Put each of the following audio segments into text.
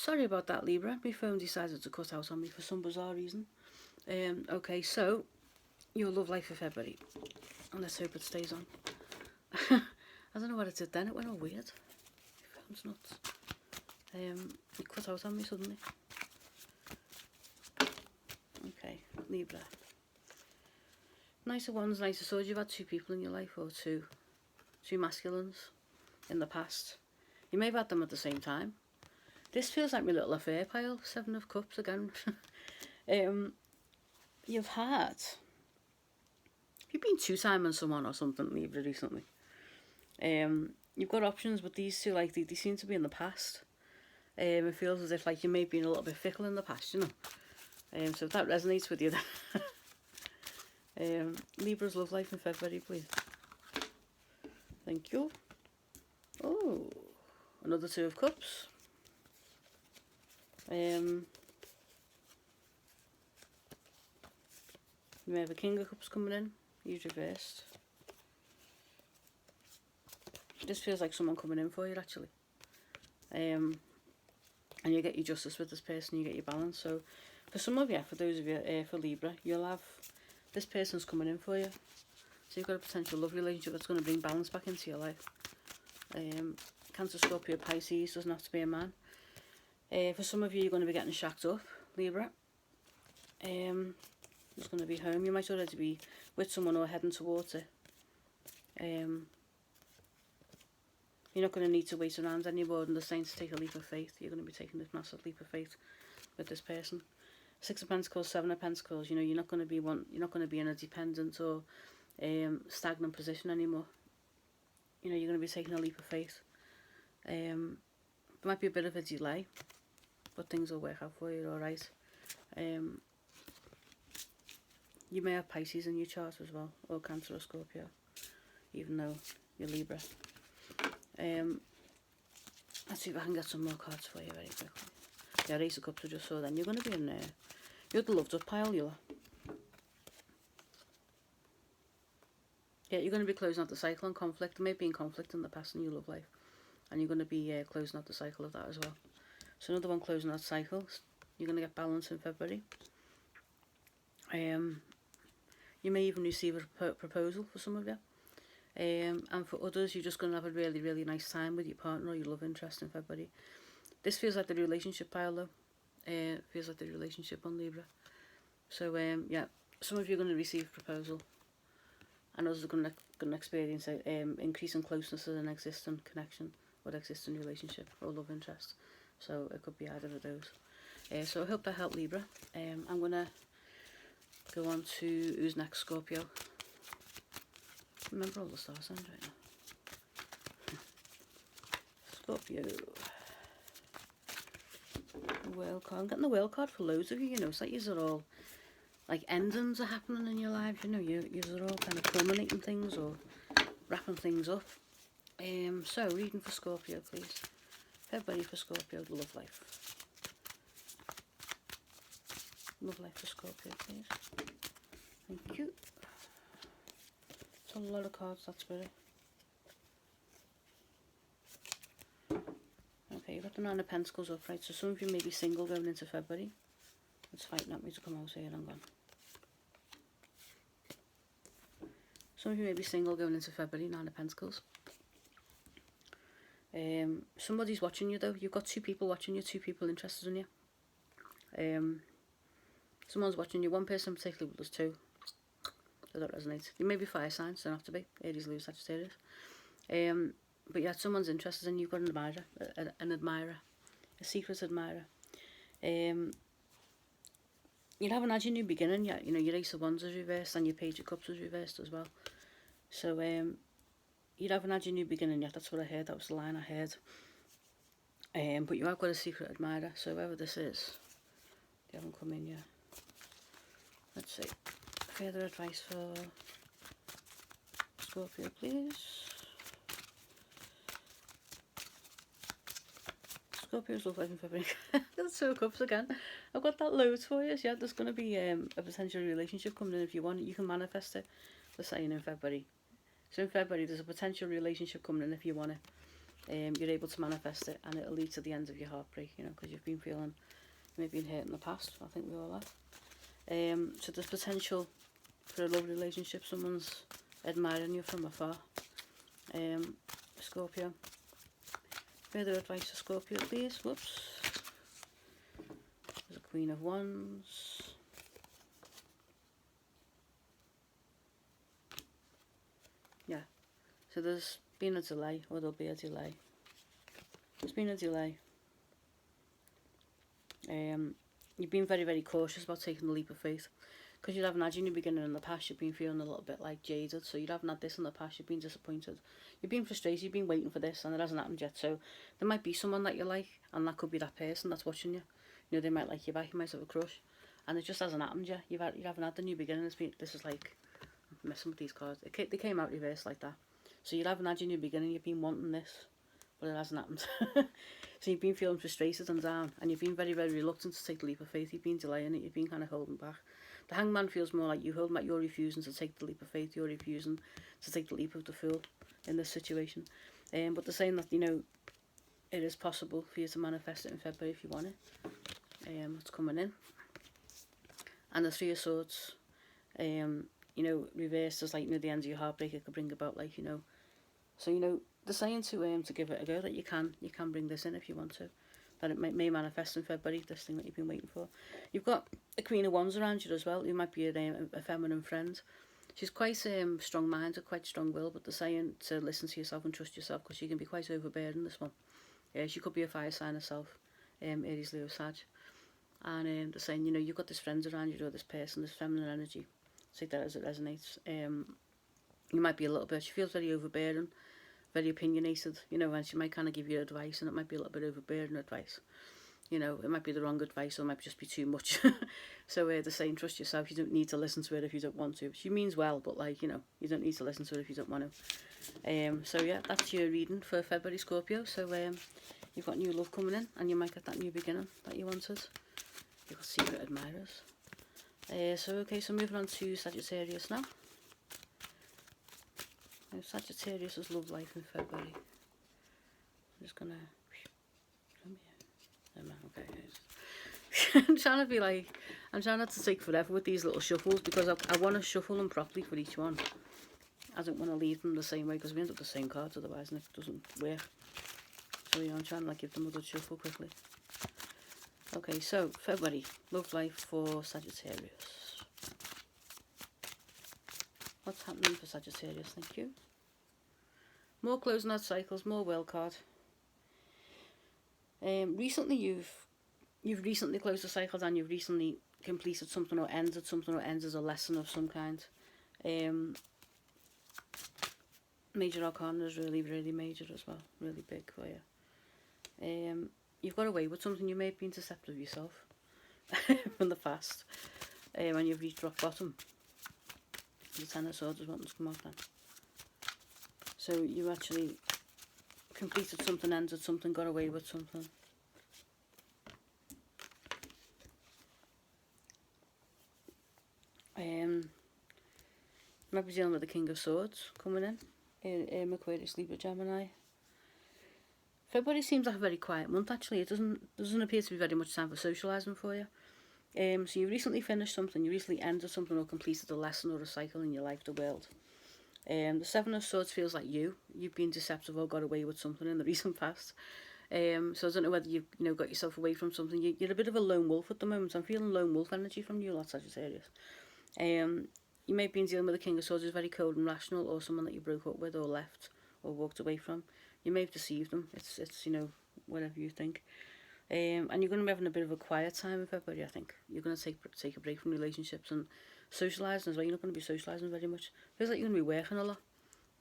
sorry about that, Libra. My phone decided to cut out on me for some bizarre reason. Okay, so your love life for February. And let's hope it stays on. I don't know what it did then. It went all weird. My phone's nuts. It cut out on me suddenly. Okay, Libra. Nicer ones, nicer swords. You've had 2 people in your life, or two masculines in the past. You may have had them at the same time. This feels like my little affair pile. 7 of Cups again. You've been 2-timing someone or something, Libra, recently. You've got options, but these two, like, they seem to be in the past. It feels as if, like, you may have been a little bit fickle in the past, you know. So if that resonates with you, then Libra's love life in February, please. Thank you. Oh, another 2 of Cups. You may have a King of Cups coming in. He's reversed. This feels like someone coming in for you, actually. And you get your justice with this person, you get your balance. So for some of you, for those of you, for Libra, you'll have this person's coming in for you. So you've got a potential love relationship that's going to bring balance back into your life. Cancer, Scorpio, Pisces, doesn't have to be a man. For some of you, you're going to be getting shacked up, Libra. It's going to be home. You might already be with someone or heading towards it. You're not going to need to wait around anymore and the saints take a leap of faith. You're going to be taking this massive leap of faith with this person. 6 of Pentacles, 7 of Pentacles. You know, you're not going to be in a dependent or stagnant position anymore. You know, you're going to be taking a leap of faith. There might be a bit of a delay, but things will work out for you, all right. You may have Pisces in your chart as well, or Cancer or Scorpio, even though you're Libra. Let's see if I can get some more cards for you very quickly. Yeah, Ace of Cups I just saw then. You're going to be in there. You're the loved up pile, you are. Yeah, you're going to be closing out the cycle on conflict. There may be in conflict in the past in your love life. And you're going to be closing out the cycle of that as well. So another one closing out cycles. You're going to get balance in February. You may even receive a proposal for some of you. And for others, you're just going to have a really, really nice time with your partner or your love interest in February. This feels like the relationship pile though. Feels like the relationship on Libra. So yeah, some of you are going to receive a proposal. And others are going to experience increasing closeness in an existing connection or existing relationship or love interest. So it could be either of those. So I hope that helped, Libra. I'm going to go on to who's next, Scorpio. Remember all the star signs right now. Scorpio. Whale card. I'm getting the whale card for loads of you, you know. It's like these are all, like, endings are happening in your life, you know. You are all kind of culminating things or wrapping things up. So, reading for Scorpio, please. February for Scorpio, love life. Love life for Scorpio, please. Thank you. It's a lot of cards, that Spirit. Okay, you've got the 9 of Pentacles up, right? So some of you may be single going into February. It's fighting at me to come out here, hang on. Some of you may be single going into February, 9 of Pentacles. Somebody's watching you though. You've got 2 people watching you, 2 people interested in you. Someone's watching you, one person particularly, but there's 2. So that resonates. You may be fire signs, don't have to be. Aries, Leo, Sagittarius. But yeah, someone's interested in you. You've got an admirer, a secret admirer. You haven't had your new beginning yet. You know, your Ace of Wands is reversed and your Page of Cups is reversed as well. So you haven't had your new beginning yet. That's what I heard. That was the line I heard. But you have got a secret admirer. So whoever this is, they haven't come in yet. Let's see. Further advice for Scorpio, please. Scorpio's love life in February. That's 2 of Cups again. I've got that loads for you. Yeah, there's going to be a potential relationship coming in if you want it. You can manifest it. They're saying in February. So in February, there's a potential relationship coming in if you want it. you're able to manifest it, and it'll lead to the end of your heartbreak, you know, because you've been feeling, maybe been hurt in the past. I think we all have. So there's potential for a love relationship. Someone's admiring you from afar. Scorpio. Further advice for Scorpio, please. Whoops. There's a Queen of Wands. Yeah. So there's been a delay, or there'll be a delay. There's been a delay. You've been very, very cautious about taking the leap of faith. Because you haven't had in the beginning in the past, you've been feeling a little bit like jaded. So you haven't had this in the past, you've been disappointed. You've been frustrated, you've been waiting for this, and it hasn't happened yet. So there might be someone that you like, and that could be that person that's watching you. You know, they might like you back, you might have a crush. And it just hasn't happened yet. You haven't had the new beginning. This is like, I'm messing with these cards. They came out reversed like that. So you haven't had your new beginning, you've been wanting this, but it hasn't happened. So you've been feeling frustrated and down, and you've been very, very reluctant to take the leap of faith. You've been delaying it, you've been kind of holding back. The Hangman feels more like you holding back, you're refusing to take the leap of faith, you're refusing to take the leap of the Fool in this situation. But they're saying that, you know, it is possible for you to manifest it in February if you want it. It's coming in. And the Three of Swords, you know, reversed as like, you know, the end of your heartbreak. It could bring about, like, you know, so, you know, they're saying to give it a go, that you can bring this in if you want to, that it may manifest in February, this thing that you've been waiting for. You've got a Queen of Wands around you as well, who might be a feminine friend. She's quite strong-minded, quite strong-willed, but they're saying to listen to yourself and trust yourself, because she can be quite overbearing, this one. She could be a fire sign herself, Aries, Leo, Sag. And they're saying, you know, you've got this friend around you, or this person, this feminine energy. Take that as it resonates. You might be a little bit, she feels very overbearing, very opinionated, you know, and she might kind of give you advice, and it might be a little bit overbearing advice. You know, it might be the wrong advice, or it might just be too much. So they're saying, trust yourself, you don't need to listen to it if you don't want to. She means well, but, like, you know, you don't need to listen to it if you don't want to. So yeah, that's your reading for February, Scorpio. So you've got new love coming in, and you might get that new beginning that you wanted. You've got secret admirers. So moving on to Sagittarius now. Sagittarius' love life in February. I'm just gonna... Okay, I'm trying to be like... I'm trying not to take forever with these little shuffles, because I want to shuffle them properly for each one. I don't want to leave them the same way, because we end up with the same cards otherwise, and it doesn't work. So yeah, I'm trying to like give them a good shuffle quickly. Okay, so February, love life for Sagittarius. What's happening for Sagittarius? Thank you. More closing out cycles, more world card. Recently you've recently closed a cycle, and you've recently completed something, or ended something, or ended a lesson of some kind. Major Arcana is really, really major as well, really big for you. You've got away with something. You may have been deceptive yourself from the past, and you've reached rock bottom. The Ten of Swords is wanting to come off then. So you actually completed something, ended something, got away with something. Might be dealing with the King of Swords coming in. Aquarius, Libra, Gemini. February seems like a very quiet month, actually. It doesn't appear to be very much time for socialising for you. So you recently finished something, you recently ended something, or completed a lesson or a cycle in your life, the world. The Seven of Swords feels like you've been deceptive or got away with something in the recent past. So I don't know whether you've got yourself away from something. You're a bit of a lone wolf at the moment. I'm feeling lone wolf energy from you lot, Sagittarius. You may have been dealing with the King of Swords who's very cold and rational, or someone that you broke up with, or left, or walked away from. You may have deceived them. It's whatever you think. And you're going to be having a bit of a quiet time in February, I think. You're going to take a break from relationships and socialising as well. You're not going to be socialising very much. Feels like you're going to be working a lot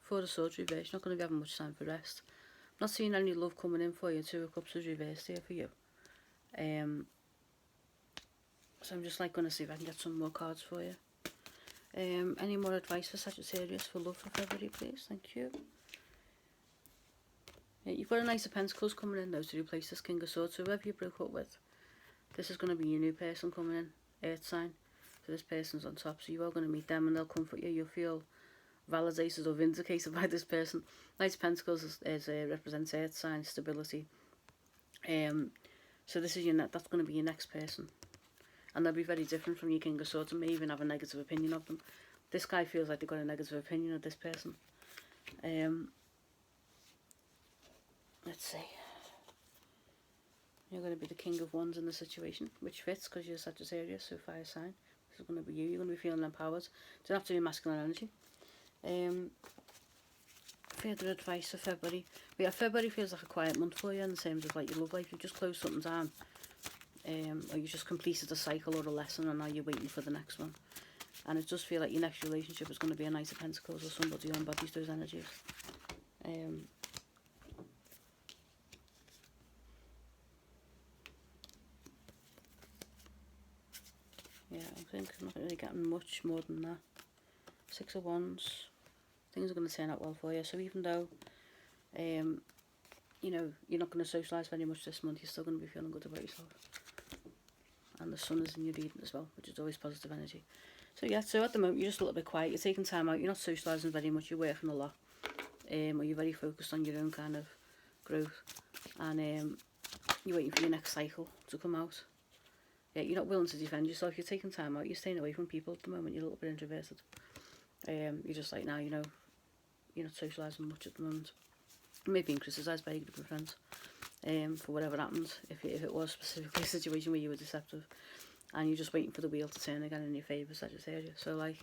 for the Swords reverse. You're not going to be having much time for rest. I'm not seeing any love coming in for you. Two of Cups is reversed here for you. So I'm just going to see if I can get some more cards for you. Any more advice for Sagittarius for love for February, please? Thank you. Yeah, you've got a Knight of Pentacles coming in, though, to replace this King of Swords. So whoever you broke up with, this is going to be your new person coming in, Earth sign. So this person's on top, so you are going to meet them, and they'll comfort you. You'll feel validated or vindicated by this person. Knight of Pentacles represents earth sign, stability. So this is that's going to be your next person. And they'll be very different from your King of Swords and may even have a negative opinion of them. This guy feels like they've got a negative opinion of this person. Let's see. You're going to be the King of Wands in the situation, which fits because you're Sagittarius, so fire sign. This is going to be you. You're going to be feeling empowered. It doesn't have to be masculine energy. Further advice for February. Yeah, February feels like a quiet month for you in terms of like your love life. You've just closed something down. Or you just completed a cycle or a lesson and now you're waiting for the next one. And it does feel like your next relationship is going to be a Knight of Pentacles or somebody who embodies those energies. Yeah, I think I'm not really getting much more than that. 6 of Wands. Things are going to turn out well for you. So even though, you know, you're not going to socialise very much this month, you're still going to be feeling good about yourself. And the sun is in your reading as well, which is always positive energy. So yeah, so at the moment you're just a little bit quiet. You're taking time out. You're not socialising very much. You're working a lot. Or you're very focused on your own kind of growth. And you're waiting for your next cycle to come out. Yeah, you're not willing to defend yourself. You're taking time out. You're staying away from people at the moment. You're a little bit introverted. You're just like, now, you know, you're not socialising much at the moment. You may be being criticised by your group of friends for whatever happened, if it was specifically a situation where you were deceptive, and you're just waiting for the wheel to turn again in your favour, Sagittarius. So like,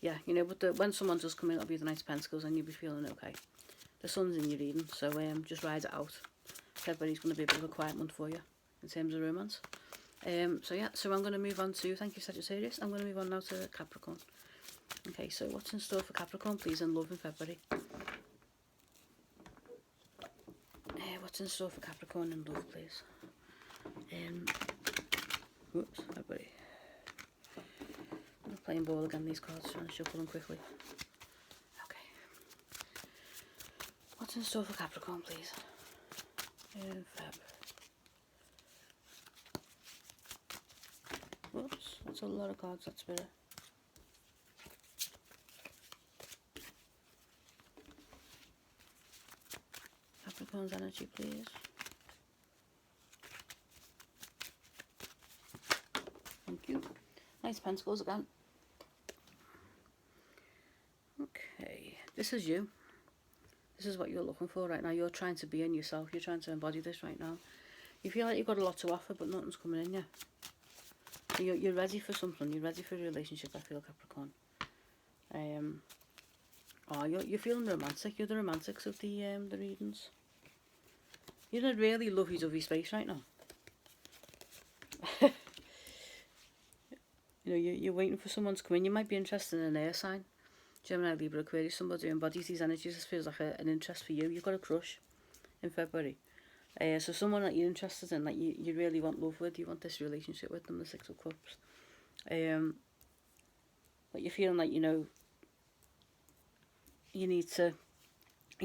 yeah, you know, but when someone does come in, it'll be the Knight of Pentacles and you'll be feeling okay. The sun's in your reading, so just ride it out. February's going to be a bit of a quiet month for you in terms of romance. So yeah, so I'm going to move on to, thank you Sagittarius, I'm going to move on now to Capricorn. Okay, so what's in store for Capricorn, please, in love in February? What's in store for Capricorn in love, please? Whoops, February. I'm playing ball again, these cards, trying to shuffle them quickly. Okay. What's in store for Capricorn, please? In Feb. Whoops, that's a lot of cards, that's better. Capricorn's energy, please. Thank you. Nice Pentacles again. Okay, this is you. This is what you're looking for right now. You're trying to be in yourself. You're trying to embody this right now. You feel like you've got a lot to offer, but nothing's coming in yet. You're ready for something. You're ready for a relationship, I feel, Capricorn. Oh, you're feeling romantic. You're the romantics of the readings. You're in a really lovey-dovey space right now. You know, you're waiting for someone to come in. You might be interested in an air sign. Gemini, Libra, Aquarius, somebody who embodies these energies. This feels like an interest for you. You've got a crush in February. So someone that you're interested in, that you really want love with, you want this relationship with them, the 6 of Cups. But you're feeling like, you know, you've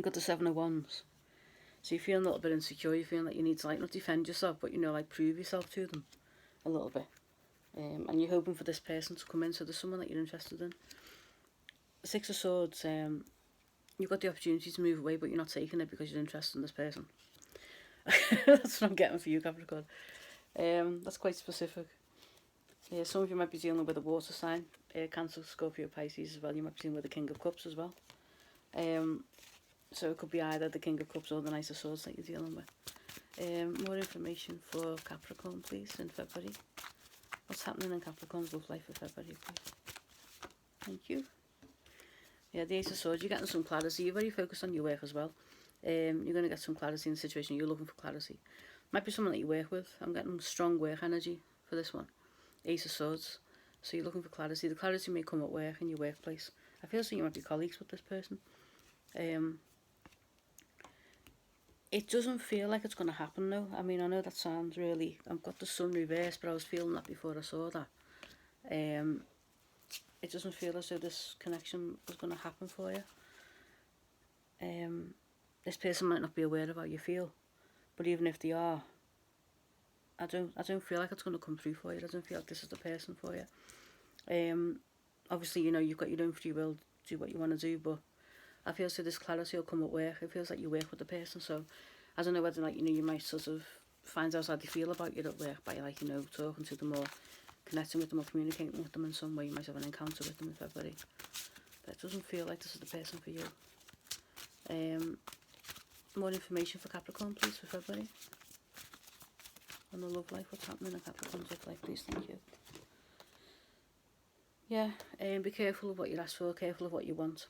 got the 7 of Wands. So you're feeling a little bit insecure. You're feeling like you need to, like, not defend yourself, but, you know, like, prove yourself to them a little bit. And you're hoping for this person to come in, so there's someone that you're interested in. The 6 of Swords, you've got the opportunity to move away, but you're not taking it because you're interested in this person. That's what I'm getting for you, Capricorn. That's quite specific. Yeah, some of you might be dealing with a water sign, Cancer, Scorpio, Pisces as well. You might be dealing with the King of Cups as well. So it could be either the King of Cups or the Knight of Swords that you're dealing with. More information for Capricorn, please, in February. What's happening in Capricorn's love life for February, please? Thank you. Yeah, the Ace of Swords, you're getting some clarity. You're very focused on your work as well. You're going to get some clarity in the situation. You're looking for clarity. Might be someone that you work with. I'm getting strong work energy for this one. Ace of Swords. So you're looking for clarity. The clarity may come at work, in your workplace. I feel so you might be colleagues with this person. It doesn't feel like it's going to happen though. I mean, I know that sounds really... I've got the sun reversed, but I was feeling that before I saw that. It doesn't feel as though this connection was going to happen for you. This person might not be aware of how you feel, but even if they are, I don't feel like it's going to come through for you. I don't feel like this is the person for you. Obviously, you know, you've got your own free will do what you want to do, but I feel so this clarity will come at work. It feels like you work with the person, so I don't know whether, like, you know, you might sort of find out how they feel about you at work by, like, you know, talking to them or connecting with them or communicating with them in some way. You might have an encounter with them in February, but it doesn't feel like this is the person for you. More information for Capricorn, please, for February. On the love life, what's happening in Capricorn's love life, please, thank you. Yeah, be careful of what you ask for, careful of what you want.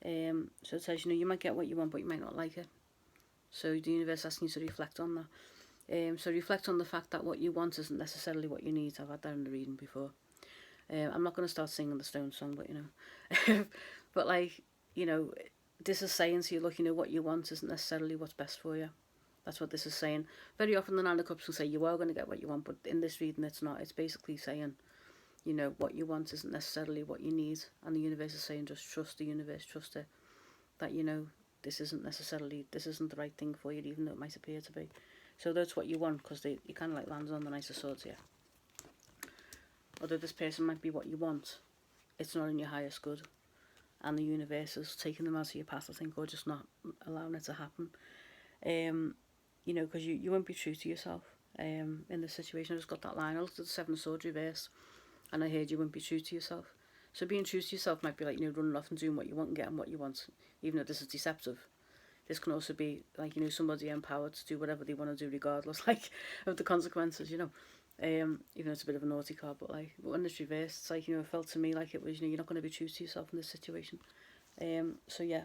So it says, you know, you might get what you want, but you might not like it. So the universe is asking you to reflect on that. So reflect on the fact that what you want isn't necessarily what you need. I've had that in the reading before. I'm not going to start singing the Stone song, but, you know. But, like, you know, this is saying to you, look, you know, what you want isn't necessarily what's best for you. That's what this is saying. Very often the Nine of Cups will say you are going to get what you want, but in this reading it's not. It's basically saying, you know, what you want isn't necessarily what you need. And the universe is saying, just trust the universe, trust it. That, you know, this isn't the right thing for you, even though it might appear to be. So that's what you want, because you kind of like landed on the Knight of Swords here. Although this person might be what you want, it's not in your highest good. And the universe is taking them out of your path, I think, or just not allowing it to happen. You know, because you won't be true to yourself in this situation. I just got that line. I looked at the Seven of Swords reversed, and I heard you won't be true to yourself. So being true to yourself might be like, you know, running off and doing what you want and getting what you want, even though this is deceptive. This can also be like, you know, somebody empowered to do whatever they want to do regardless, like, of the consequences, you know. Even though it's a bit of a naughty card, but when it's reversed, it's like, you know, it felt to me like it was, you know, you're not going to be true to yourself in this situation. So yeah,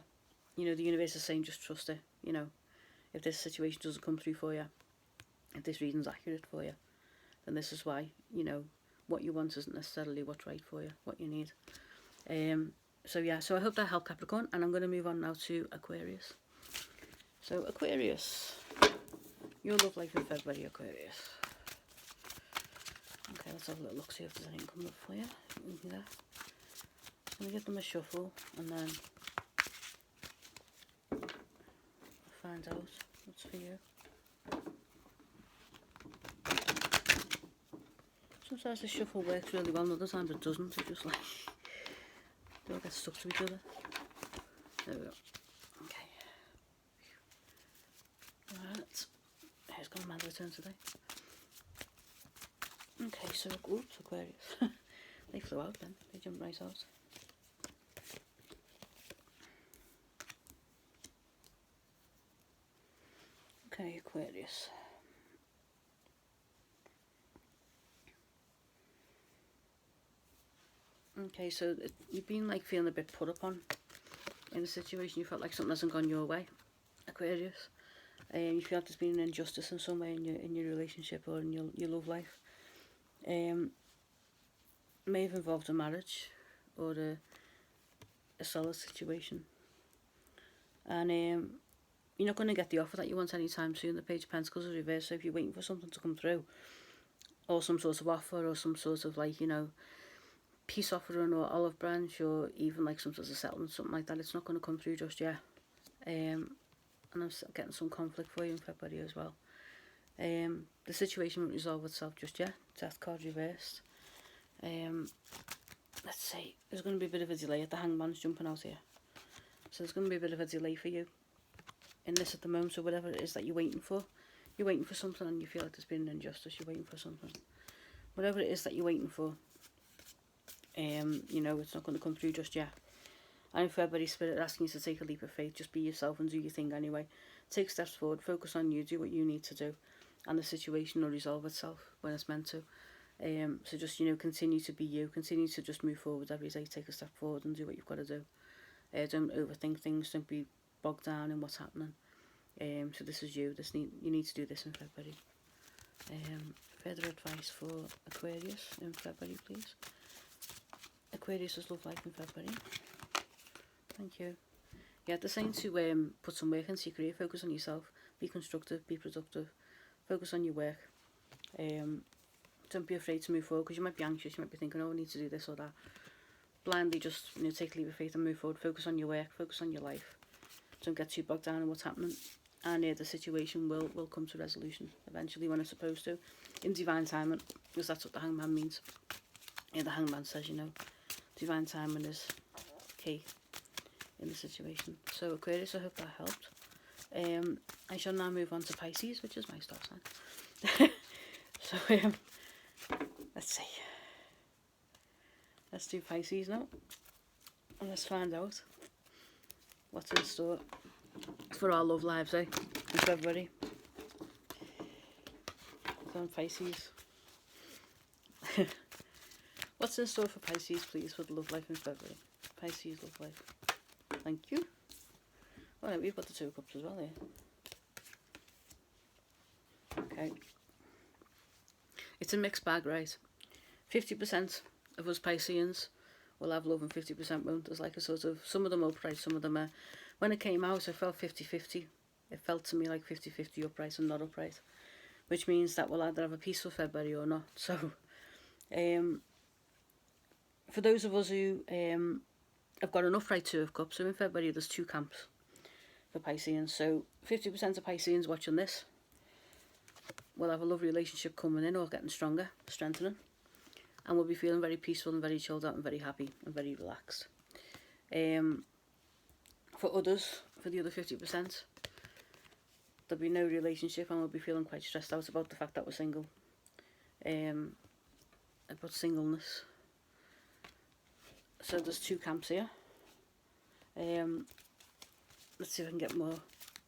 you know, the universe is saying just trust it, you know. If this situation doesn't come through for you, if this reading's accurate for you, then this is why, you know, what you want isn't necessarily what's right for you, what you need. So yeah, so I hope that helped, Capricorn, and I'm going to move on now to Aquarius. So Aquarius, your love life in February, Aquarius. Okay, let's have a little look, see if there's anything coming up for you. There. Just going to give them a shuffle and then find out what's for you. Sometimes the shuffle works really well, and other times it doesn't. It just, like, they all get stuck to each other. There we go. Okay. Alright. Who's got a man return today? Okay, so, oops, Aquarius. They flew out then. They jumped right out. Okay, Aquarius. Okay, so you've been, like, feeling a bit put upon in a situation. You felt like something hasn't gone your way, Aquarius. You feel like there's been an injustice in some way in your relationship or in your love life. May have involved a marriage or a solid situation. And you're not going to get the offer that you want anytime soon. The Page of Pentacles is reversed, so if you're waiting for something to come through, or some sort of offer, or some sort of, like, you know, peace offering or olive branch, or even like some sort of settlement, something like that, it's not going to come through just yet. And I'm getting some conflict for you in February as well. The situation won't resolve itself just yet. Death card reversed. Let's see, there's going to be a bit of a delay. At the Hangman's jumping out here, so there's going to be a bit of a delay for you in this at the moment. So whatever it is that you're waiting for something, and you feel like there's been an injustice, you're waiting for something, whatever it is that you're waiting for, you know, it's not going to come through just yet. And in February, Spirit asking you to take a leap of faith. Just be yourself and do your thing anyway. Take steps forward, focus on you, do what you need to do, and the situation will resolve itself when it's meant to. So just, you know, continue to be you, continue to just move forward every day, take a step forward and do what you've got to do. Don't overthink things, don't be bogged down in what's happening. So this is you, you need to do this in February. Further advice for Aquarius in February, please. Aquarius' love life in February. Thank you. Yeah, they're saying to put some work into your career, focus on yourself, be constructive, be productive, focus on your work. Don't be afraid to move forward, because you might be anxious, you might be thinking, oh, I need to do this or that. Blindly just, you know, take a leap of faith and move forward, focus on your work, focus on your life. Don't get too bogged down in what's happening, and the situation will come to resolution eventually when it's supposed to, in divine timing, because that's what the Hangman means. Yeah, the Hangman says, you know, divine timing is key in the situation. So Aquarius, I hope that helped. I shall now move on to Pisces, which is my star sign. So let's see. Let's do Pisces now, and let's find out what's in store for our love lives, in February. So on Pisces. What's in store for Pisces, please, for the love life in February? Pisces love life. Thank you. Alright, we've got the Two of Cups as well here. Okay. It's a mixed bag, right? 50% of us Pisceans will have love and 50% won't. There's like a sort of, some of them upright, some of them are. When it came out, I felt 50-50. It felt to me like 50-50 upright and not upright. Which means that we'll either have a peaceful February or not. So, for those of us who have got an upright Two of Cups, so in February there's two camps for Pisceans. So 50% of Pisceans watching this will have a love relationship coming in or getting stronger, strengthening, and we'll be feeling very peaceful and very chilled out and very happy and very relaxed. For others, for the other 50%, there'll be no relationship and we'll be feeling quite stressed out about the fact that we're single, about singleness. So there's two camps here. Let's see if I can get more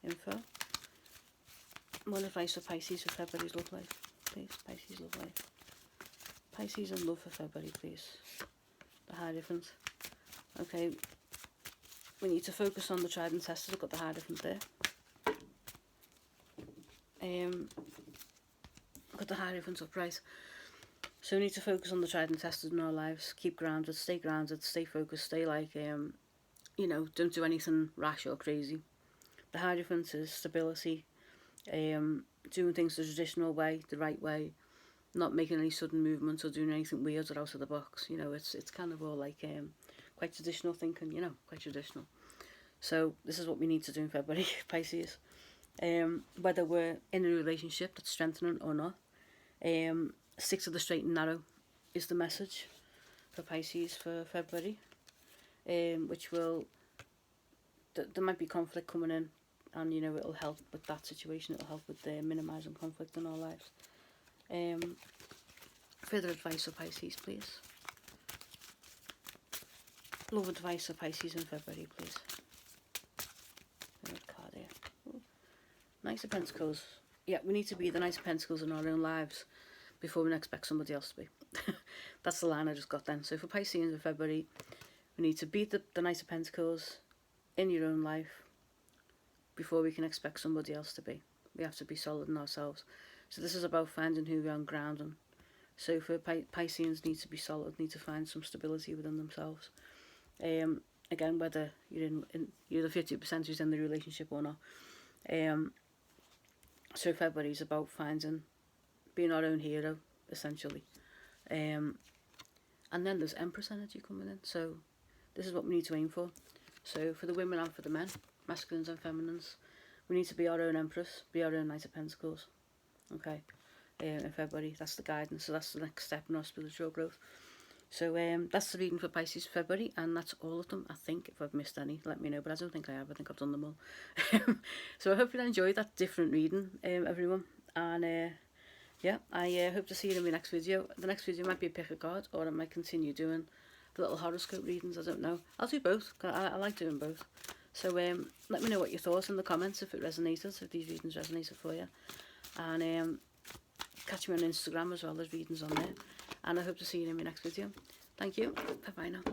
info. More advice for Pisces for February's love life, please. Pisces love life. Pisces and love for February, please. The Hierophant. Okay. We need to focus on the tried and tested. I've got the Hierophant there. Got the Hierophant upright. So we need to focus on the tried and tested in our lives. Keep grounded, stay focused, stay like, you know, don't do anything rash or crazy. The Hierophant is stability, doing things the traditional way, the right way, not making any sudden movements or doing anything weird or out of the box. You know, it's kind of all like quite traditional thinking, you know, quite traditional. So this is what we need to do in February, Pisces. Whether we're in a relationship that's strengthening or not, stick to the straight and narrow is the message for Pisces for February, which will, there might be conflict coming in, and you know, it'll help with that situation, it'll help with minimising conflict in our lives. Further advice for Pisces, please. Love advice for Pisces in February, please. Third card here. Ooh. Knight of Pentacles. Yeah, we need to be the Knight of Pentacles in our own lives before we expect somebody else to be. That's the line I just got then. So for Pisces in February, we need to be the Knight of Pentacles in your own life before we can expect somebody else to be. We have to be solid in ourselves. So this is about finding who we are and grounding. So for Pisceans, need to be solid, need to find some stability within themselves. Again, whether you're the 50% who's in the relationship or not. So February is about being our own hero, essentially. And then there's Empress energy coming in. So this is what we need to aim for. So for the women and for the men, masculines and feminines, we need to be our own Empress, be our own Knight of Pentacles. Okay, in February, that's the guidance. So that's the next step in our spiritual growth. So that's the reading for Pisces February, and that's all of them. I think if I've missed any, let me know, but I don't think I have. I think I've done them all. So I hope you enjoyed that different reading, everyone. And yeah, I hope to see you in my next video. The next video might be a pick a card, or I might continue doing the little horoscope readings. I don't know. I'll do both. I like doing both. So let me know what your thoughts in the comments, if it resonated, if these readings resonated for you. And catch me on Instagram as well, there's readings on there. And I hope to see you in my next video. Thank you. Bye bye now.